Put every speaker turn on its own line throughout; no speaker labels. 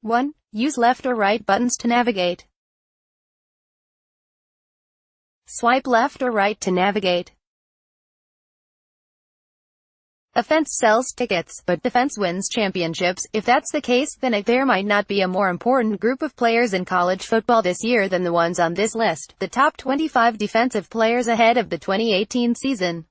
1. Use left or right buttons to navigate. Swipe left or right to navigate. Offense sells tickets, but defense wins championships. If that's the case, then there might not be a more important group of players in college football this year than the ones on this list. The top 25 defensive players ahead of the 2018 season.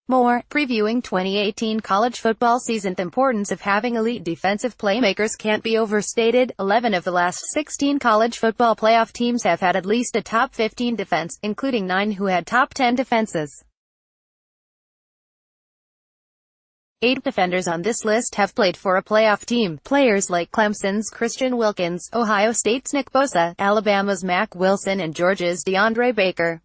More, previewing 2018 college football season. The importance of having elite defensive playmakers can't be overstated. 11 of the last 16 college football playoff teams have had at least a top 15 defense, including 9 who had top 10 defenses. 8 defenders on this list have played for a playoff team. Players like Clemson's Christian Wilkins, Ohio State's Nick Bosa, Alabama's Mack Wilson and Georgia's DeAndre Baker.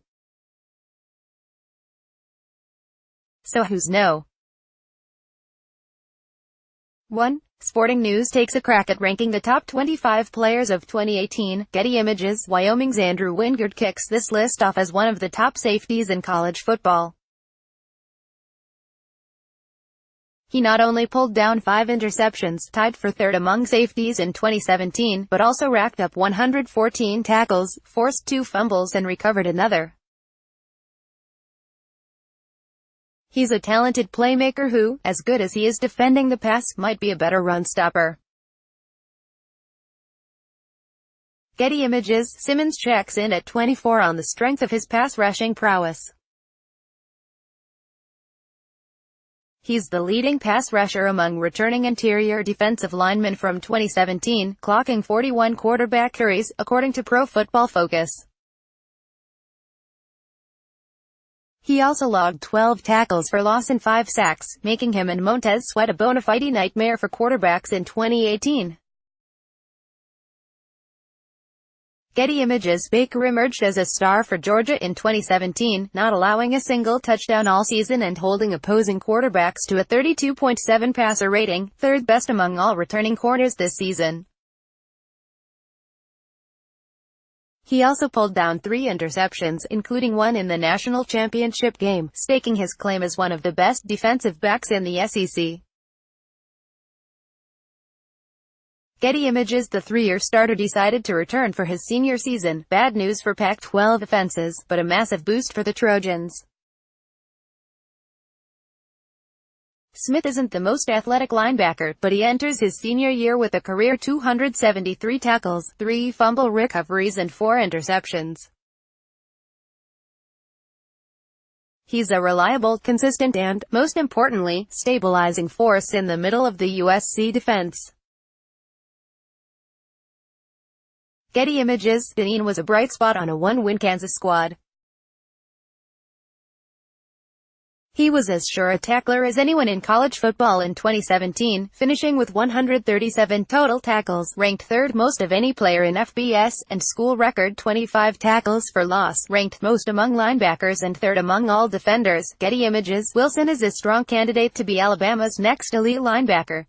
So who's no? 1. Sporting News takes a crack at ranking the top 25 players of 2018. Getty Images. Wyoming's Andrew Wingard kicks this list off as one of the top safeties in college football. He not only pulled down 5 interceptions, tied for third among safeties in 2017, but also racked up 114 tackles, forced 2 fumbles and recovered another. He's a talented playmaker who, as good as he is defending the pass, might be a better run stopper. Getty Images. Simmons checks in at 24 on the strength of his pass rushing prowess. He's the leading pass rusher among returning interior defensive linemen from 2017, clocking 41 quarterback carries, according to Pro Football Focus. He also logged 12 tackles for loss and 5 sacks, making him and Montez Sweat a bona fide nightmare for quarterbacks in 2018. Getty Images. Baker emerged as a star for Georgia in 2017, not allowing a single touchdown all season and holding opposing quarterbacks to a 32.7 passer rating, third best among all returning corners this season. He also pulled down 3 interceptions, including one in the national championship game, staking his claim as one of the best defensive backs in the SEC. Getty Images. The 3-year starter decided to return for his senior season. Bad news for Pac-12 offenses, but a massive boost for the Trojans. Smith isn't the most athletic linebacker, but he enters his senior year with a career 273 tackles, 3 fumble recoveries and 4 interceptions. He's a reliable, consistent and, most importantly, stabilizing force in the middle of the USC defense. Getty Images. Deneen was a bright spot on a 1-win Kansas squad. He was as sure a tackler as anyone in college football in 2017, finishing with 137 total tackles, ranked 3rd most of any player in FBS, and school record 25 tackles for loss, ranked most among linebackers and 3rd among all defenders. Getty Images. Wilson is a strong candidate to be Alabama's next elite linebacker.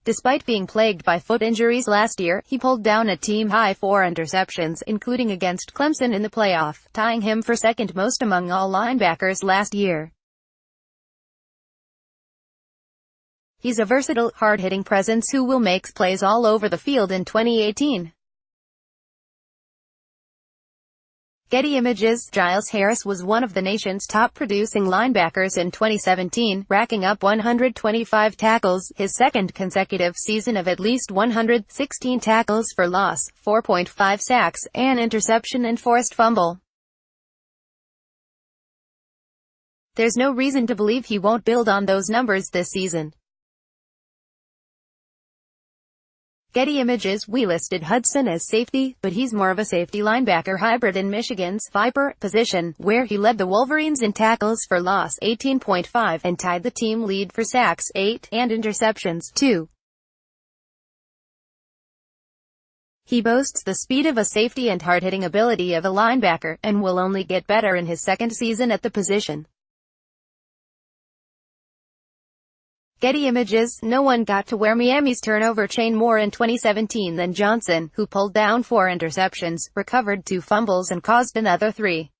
Despite being plagued by foot injuries last year, he pulled down a team-high 4 interceptions, including against Clemson in the playoff, tying him for 2nd most among all linebackers last year. He's a versatile, hard-hitting presence who will make plays all over the field in 2018. Getty Images. Giles Harris was one of the nation's top-producing linebackers in 2017, racking up 125 tackles, his 2nd consecutive season of at least 116 tackles for loss, 4.5 sacks, an interception and forced fumble. There's no reason to believe he won't build on those numbers this season. Getty Images. We listed Hudson as safety, but he's more of a safety-linebacker hybrid in Michigan's Viper position, where he led the Wolverines in tackles for loss, 18.5, and tied the team lead for sacks, 8, and interceptions, 2. He boasts the speed of a safety and hard-hitting ability of a linebacker, and will only get better in his 2nd season at the position. Getty Images. No one got to wear Miami's turnover chain more in 2017 than Johnson, who pulled down 4 interceptions, recovered 2 fumbles and caused another 3.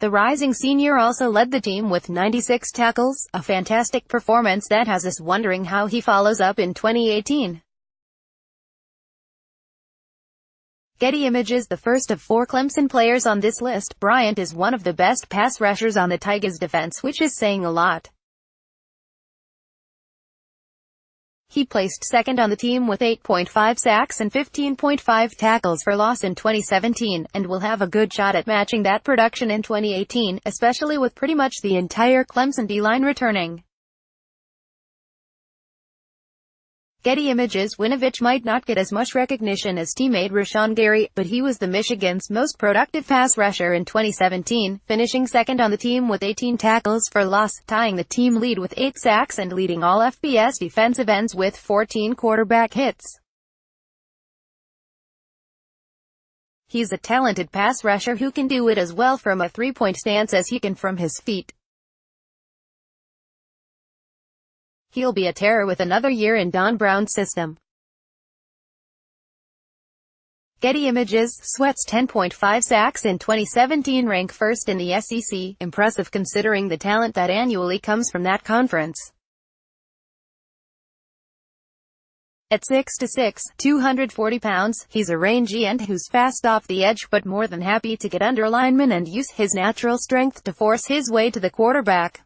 The rising senior also led the team with 96 tackles, a fantastic performance that has us wondering how he follows up in 2018. Getty Images. The first of 4 Clemson players on this list, Bryant is one of the best pass rushers on the Tigers defense, which is saying a lot. He placed second on the team with 8.5 sacks and 15.5 tackles for loss in 2017, and will have a good shot at matching that production in 2018, especially with pretty much the entire Clemson D-line returning. Getty Images. Winovich might not get as much recognition as teammate Rashawn Gary, but he was the Michigan's most productive pass rusher in 2017, finishing second on the team with 18 tackles for loss, tying the team lead with 8 sacks and leading all FBS defensive ends with 14 quarterback hits. He's a talented pass rusher who can do it as well from a three-point stance as he can from his feet. He'll be a terror with another year in Don Brown's system. Getty Images. Sweat's 10.5 sacks in 2017 rank first in the SEC, impressive considering the talent that annually comes from that conference. At 6'6", 240 pounds, he's a rangy end who's fast off the edge but more than happy to get under linemen and use his natural strength to force his way to the quarterback.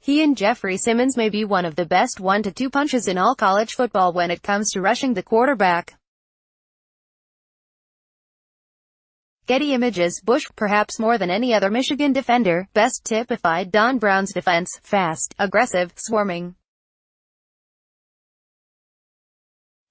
He and Jeffrey Simmons may be one of the best 1-2 punches in all college football when it comes to rushing the quarterback. Getty Images. Bush, perhaps more than any other Michigan defender, best typified Don Brown's defense: fast, aggressive, swarming.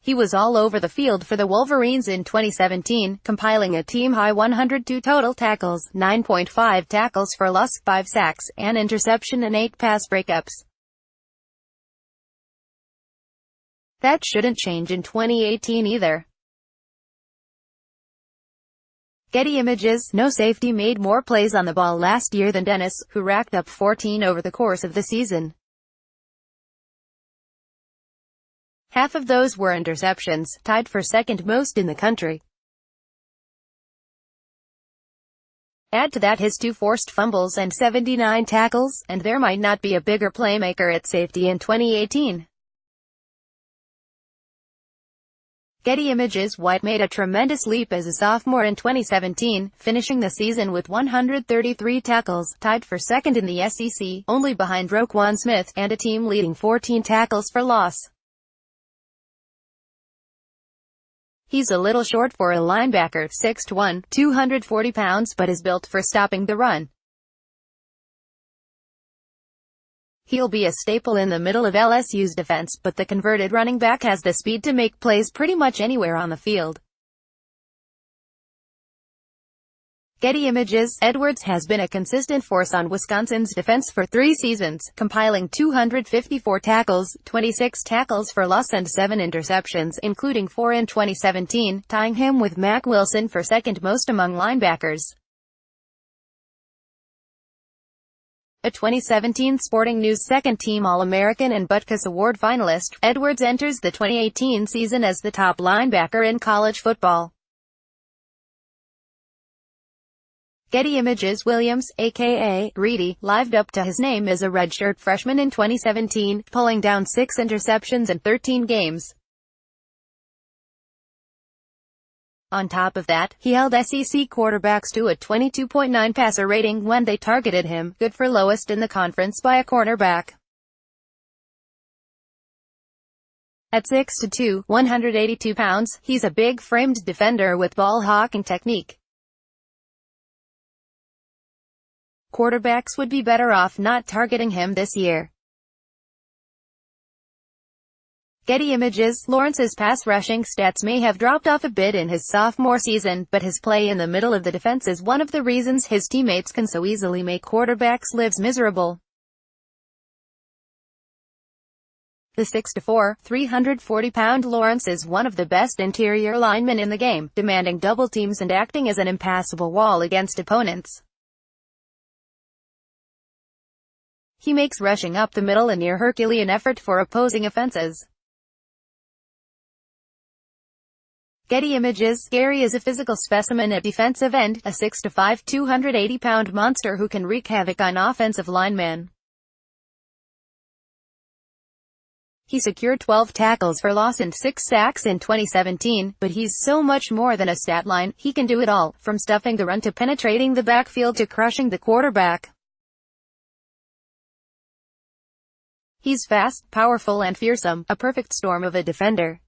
He was all over the field for the Wolverines in 2017, compiling a team-high 102 total tackles, 9.5 tackles for loss, 5 sacks, an interception and 8 pass breakups. That shouldn't change in 2018 either. Getty Images. No safety made more plays on the ball last year than Dennis, who racked up 14 over the course of the season. Half of those were interceptions, tied for second most in the country. Add to that his 2 forced fumbles and 79 tackles, and there might not be a bigger playmaker at safety in 2018. Getty Images. White made a tremendous leap as a sophomore in 2017, finishing the season with 133 tackles, tied for second in the SEC, only behind Roquan Smith, and a team-leading 14 tackles for loss. He's a little short for a linebacker, 6'1", 240 pounds, but is built for stopping the run. He'll be a staple in the middle of LSU's defense, but the converted running back has the speed to make plays pretty much anywhere on the field. Getty Images. Edwards has been a consistent force on Wisconsin's defense for 3 seasons, compiling 254 tackles, 26 tackles for loss and 7 interceptions, including 4 in 2017, tying him with Mack Wilson for second most among linebackers. A 2017 Sporting News second-team All-American and Butkus Award finalist, Edwards enters the 2018 season as the top linebacker in college football. Getty Images. Williams, a.k.a. Reedy, lived up to his name as a redshirt freshman in 2017, pulling down 6 interceptions in 13 games. On top of that, he held SEC quarterbacks to a 22.9 passer rating when they targeted him, good for lowest in the conference by a cornerback. At 6'2", 182 pounds, he's a big-framed defender with ball-hawking technique. Quarterbacks would be better off not targeting him this year. Getty Images. Lawrence's pass rushing stats may have dropped off a bit in his sophomore season, but his play in the middle of the defense is one of the reasons his teammates can so easily make quarterbacks' lives miserable. The 6'4", 340-pound Lawrence is one of the best interior linemen in the game, demanding double teams and acting as an impassable wall against opponents. He makes rushing up the middle a near Herculean effort for opposing offenses. Getty Images. Gary is a physical specimen at defensive end, a 6'5", 280-pound monster who can wreak havoc on offensive linemen. He secured 12 tackles for loss and 6 sacks in 2017, but he's so much more than a stat line. He can do it all, from stuffing the run to penetrating the backfield to crushing the quarterback. He's fast, powerful and fearsome, a perfect storm of a defender.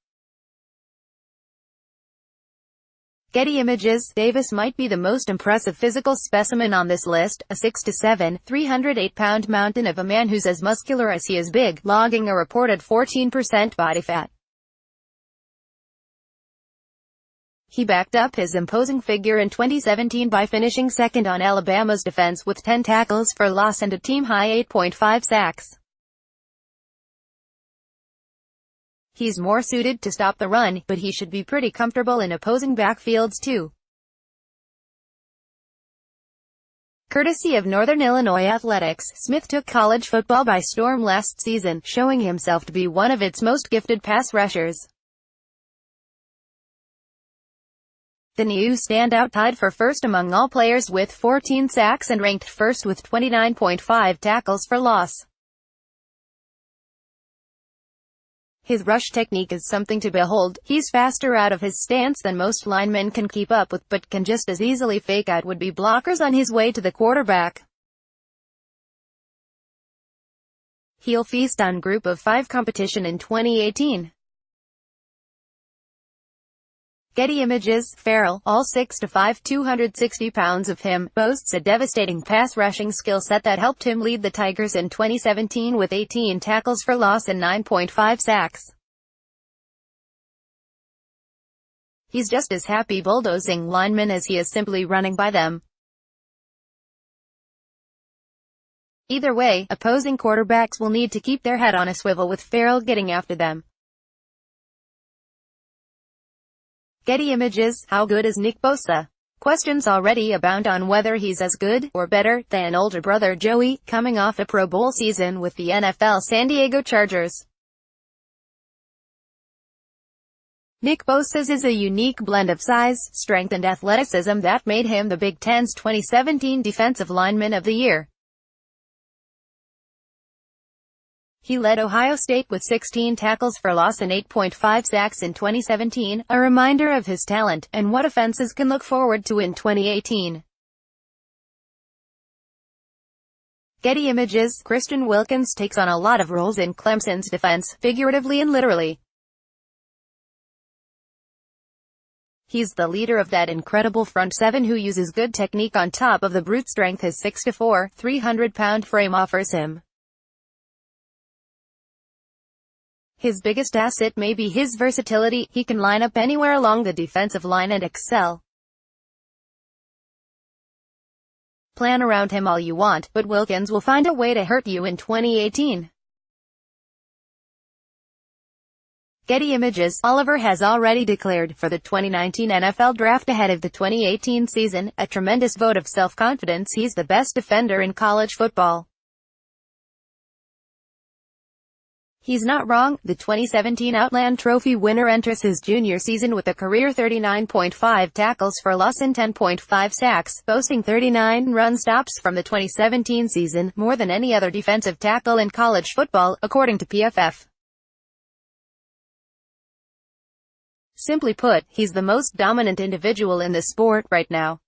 Getty Images. Davis might be the most impressive physical specimen on this list, a 6'7", 308-pound mountain of a man who's as muscular as he is big, logging a reported 14% body fat. He backed up his imposing figure in 2017 by finishing second on Alabama's defense with 10 tackles for loss and a team-high 8.5 sacks. He's more suited to stop the run, but he should be pretty comfortable in opposing backfields too. Courtesy of Northern Illinois Athletics, Smith took college football by storm last season, showing himself to be one of its most gifted pass rushers. The new standout tied for first among all players with 14 sacks and ranked first with 29.5 tackles for loss. His rush technique is something to behold. He's faster out of his stance than most linemen can keep up with, but can just as easily fake out would-be blockers on his way to the quarterback. He'll feast on Group of 5 competition in 2018. Getty Images. Farrell, all 6'5", 260 pounds of him, boasts a devastating pass-rushing skill set that helped him lead the Tigers in 2017 with 18 tackles for loss and 9.5 sacks. He's just as happy bulldozing linemen as he is simply running by them. Either way, opposing quarterbacks will need to keep their head on a swivel with Farrell getting after them. Getty Images. How good is Nick Bosa? Questions already abound on whether he's as good, or better, than older brother Joey, coming off a Pro Bowl season with the NFL San Diego Chargers. Nick Bosa's is a unique blend of size, strength and athleticism that made him the Big Ten's 2017 Defensive Lineman of the Year. He led Ohio State with 16 tackles for loss and 8.5 sacks in 2017, a reminder of his talent, and what offenses can look forward to in 2018. Getty Images. Christian Wilkins takes on a lot of roles in Clemson's defense, figuratively and literally. He's the leader of that incredible front seven who uses good technique on top of the brute strength his 6'4", 300-pound frame offers him. His biggest asset may be his versatility. He can line up anywhere along the defensive line and excel. Plan around him all you want, but Wilkins will find a way to hurt you in 2018. Getty Images. Oliver has already declared for the 2019 NFL Draft ahead of the 2018 season, a tremendous vote of self-confidence. He's the best defender in college football. He's not wrong. The 2017 Outland Trophy winner enters his junior season with a career 39.5 tackles for loss and 10.5 sacks, boasting 39 run stops from the 2017 season, more than any other defensive tackle in college football, according to PFF. Simply put, he's the most dominant individual in the sport right now.